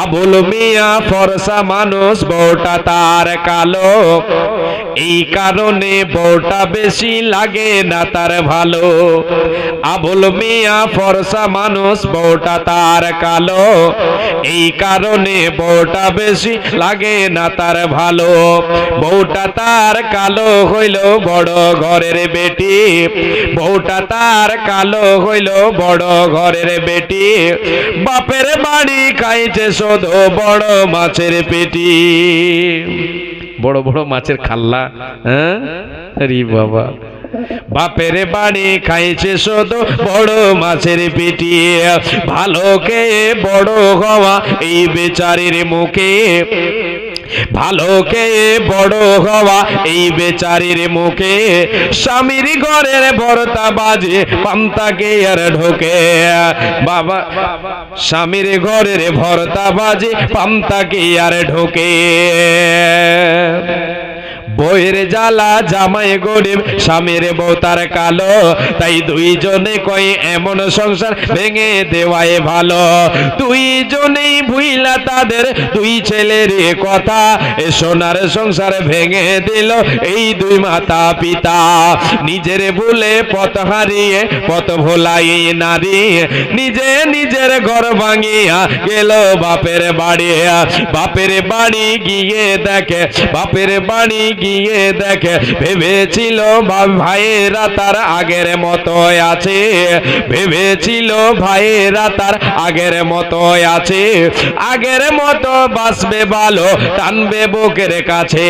আবুল মিয়া ফর্সা মানুষ, বউটা তার কালো, এই কারণে বউটা বেশি লাগে না তার ভালো। আবুল মিয়া ফর্সা মানুষ, বউটা তার কালো, এই কারণে বউটা বেশি লাগে না তার ভালো। বউটা তার কালো হইল বড় ঘরের বেটি, বউটা তার কালো হইল বড় ঘরের বেটি, বাপের বাড়ি খাইছে শুধু বড় মাছের পেটি। বড় বড় মাছের খাল্লা, হ্যাঁ রে বাবা, বাপের বাড়ি খাইছে শুধু বড় মাছের পেটি। ভালো খেয়ে বড় হওয়া এই বেচারির মুখে, ভালো খেয়ে বড় হওয়া এই বেচারির মুখে, স্বামীর ঘরের ভর্তা বাজে পান্তাকে আর ঢোকে। বাবা, স্বামীর ঘরের ভর্তা বাজে পান্তাকে আর ঢোকে। বইয়ের জ্বালা জামাই গরিব, স্বামীর বউ তার কালো, তাই দুইজনে কয় এমন সংসার ভেঙে দেওয়াই ভালো। দুইজনেই ভুইলা তাদের দুই ছেলের কথা, এ সোনার সংসার ভেঙে দিল এই দুই মাতা পিতা। নিজের ভুলে পথ হারিয়ে পথ ভোলাই নারী, নিজে নিজের ঘর ভাঙিয়া গেল বাপের বাড়ি। বাপের বাড়ি গিয়ে দেখে, বাপের বাড়ি গিয়ে দেখে, ভেবেছিল ভাইয়েরা তার আগের মতো আছে, ভেবেছিল ভাইয়েরা তার আগের মতো আছে, আগের মতো বাঁচবে ভালো, টানবে বুকের কাছে।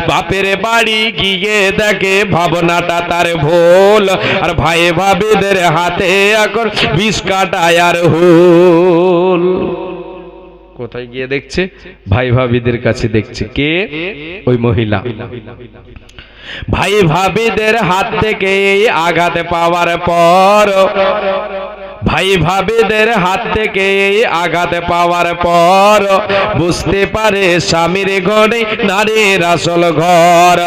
বাপের বাড়ি গিয়ে দেখে ভাবনাটা তার ভুল, আর ভাই ভাবিদের হাতে এখন বিষ কাটায় আর হুল। কোথায় গিয়ে দেখছে? ভাই ভাবিদের কাছে দেখছে। কে? ওই মহিলা। ভাই ভাবিদের হাত থেকে আঘাত পাওয়ার পর, ভাই ভাবিদের হাত থেকে আঘাত পাওয়ার পর বুঝতে পারে স্বামীর ঘরে নারীর আসল ঘর।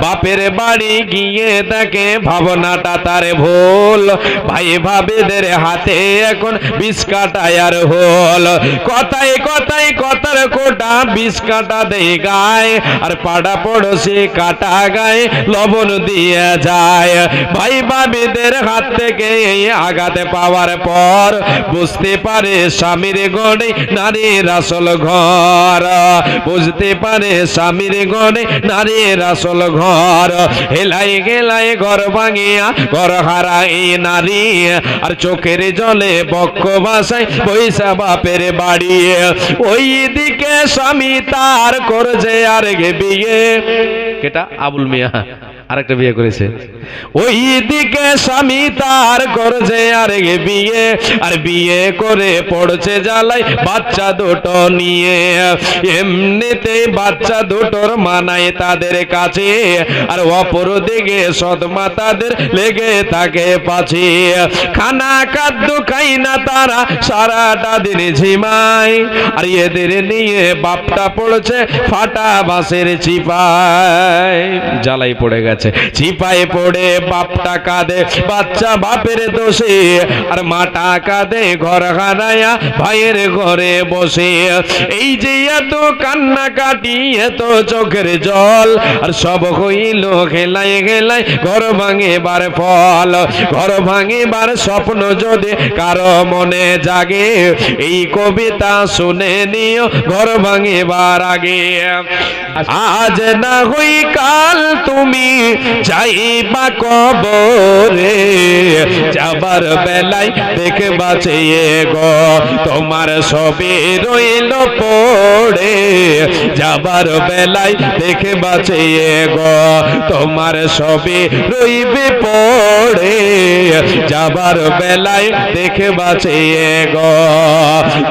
বাপের বাড়ি গিয়ে দেখে ভাবনাটা তার ভুল, ভাই ভাবিদের হাতে এখন বিষ কাটায় আর হোল। কথায় কথায় কথার কোটা বিষ কাটা দেয় গায়ে, আর পাড়া পড়োশি কাটা গায়ে লবণ দিয়ে যায়। ভাই ভাবিদের হাত থেকে আঘাত পাওয়ার পর বুঝতে পারে স্বামীর ঘরে নারীর আসল ঘর, বুঝতে পারে স্বামীর ঘরে নারীর আসল ঘর। হেলাই গেলাই ঘর ভাঙিয়া ঘর হারাই নারী, আর চোখের জলে বক্ষ ভাষায় পয়সা বাপের বাড়ি। ওই দিকে স্বামী তার করছে আর গে বিয়ে। কেটা? আবুল মিয়া আরেকটা বিয়ে করেছে। ওই দিকে স্বামী তার করছে আর বিয়ে, আর বিয়ে করে পড়ছে জ্বালাই বাচ্চা দুটো নিয়ে। এমনিতে বাচ্চা দুটোর মানায় তাদের কাছে, আর অপর দিকে সদমা তাদের লেগে থাকে পাছে। খানা খাদ্য খাই না তারা, সারাটা দিন ঝিমায়, আর এদের নিয়ে বাপটা পড়ছে ফাটা বাঁশের চিপায়। জ্বালাই পড়ে গেছে, চিপায় পড়ে বাপটা কাঁদে বাচ্চা বাপের দোষে, আর মাটা কাঁদে ঘর হারায়া ভাইয়ের ঘরে বসে। এই যে এত কান্না কাটি এত চোখের জল, আর সব হইল খেলায় খেলায় ঘর ভাঙিবার ফল। ঘর ভাঙিবার স্বপ্ন যদি কারো মনে জাগে, এই কবিতা শুনে নিও ঘর ভাঙিবার আগে। আজ না হই কাল তুমি যাইবা কবরে, যাবার বেলায় দেখবা চেয়ে গো তোমার সবে রইল পড়ে। যাবার বেলায় দেখবা চেয়ে গো তোমার সবে রইবে পড়ে। যাবার বেলায় দেখবা চেয়ে গো।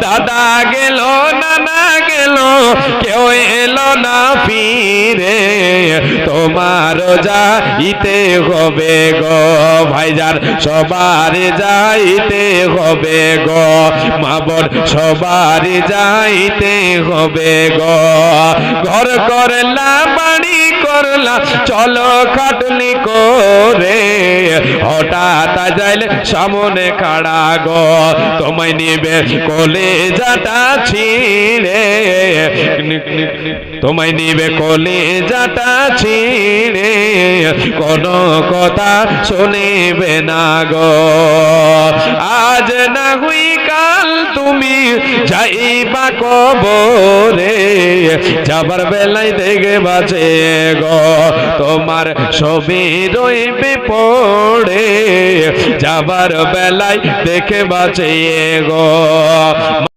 দাদা গেল নানা গেল কেউ এলো না ফিরে, তোমার যাইতে হবে গো ভাইজান, সবার যাইতে হবে গো মা বোন, সবার যাইতে হবে গো। ঘর করলা বাড়ি করলা চলো খাটনি করে, হঠাৎ যাইলে সামনে খাড়া গো তোমায় নিবে কলেজাটা ছিঁড়ে। তোমায় নিবে কলিজাটা ছিঁড়ে, কোনো কথা শুনিবে না গো। আজ না হুই কাল তুমি যাইবা কবরে, যাবার বেলায় দেখে বাঁচে গো, তোমার ছবি রইবে পড়ে, যাবার বেলায় দেখে বাঁচে গো।